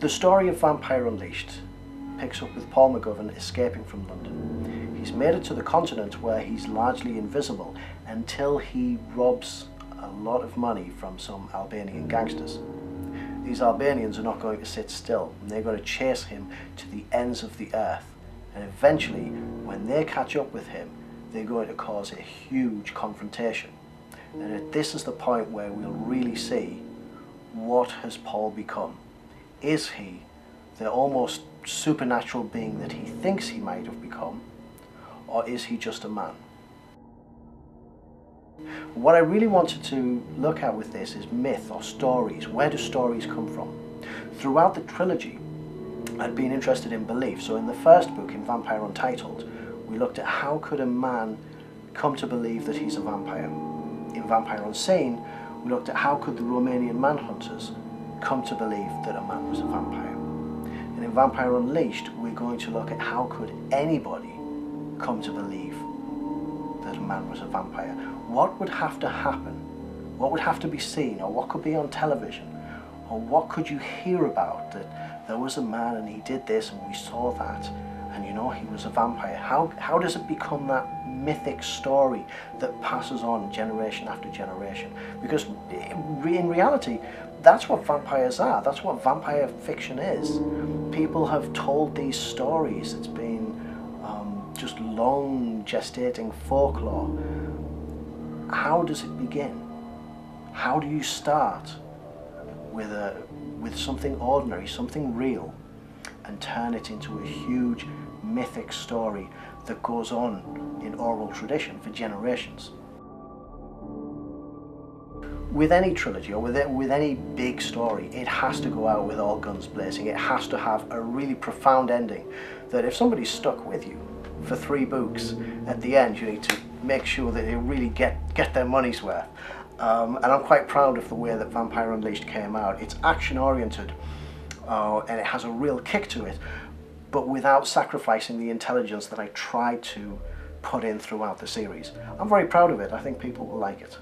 The story of Vampire Unleashed picks up with Paul McGovern escaping from London. He's made it to the continent where he's largely invisible until he robs a lot of money from some Albanian gangsters. These Albanians are not going to sit still, and they're going to chase him to the ends of the earth. And eventually, when they catch up with him, they're going to cause a huge confrontation. And this is the point where we'll really see, what has Paul become? Is he the almost supernatural being that he thinks he might have become, or is he just a man? What I really wanted to look at with this is myth or stories. Where do stories come from? Throughout the trilogy, I'd been interested in belief. So in the first book, in Vampire Untitled, we looked at how could a man come to believe that he's a vampire. In Vampire Unseen, we looked at how could the Romanian manhunters come to believe that a man was a vampire. And in Vampire Unleashed, we're going to look at how could anybody come to believe that a man was a vampire. What would have to happen? What would have to be seen, or what could be on television? Or what could you hear about that there was a man and he did this and we saw that, and you know, he was a vampire? How does it become that mythic story that passes on generation after generation? Because in reality, that's what vampires are. That's what vampire fiction is. People have told these stories. It's been just long gestating folklore. How does it begin? How do you start with something ordinary, something real, and turn it into a huge mythic story that goes on in oral tradition for generations? With any trilogy, or with any big story, it has to go out with all guns blazing. It has to have a really profound ending that if somebody's stuck with you for 3 books, at the end you need to make sure that they really get their money's worth. And I'm quite proud of the way that Vampire Unleashed came out. It's action oriented, and it has a real kick to it, but without sacrificing the intelligence that I tried to put in throughout the series. I'm very proud of it. I think people will like it.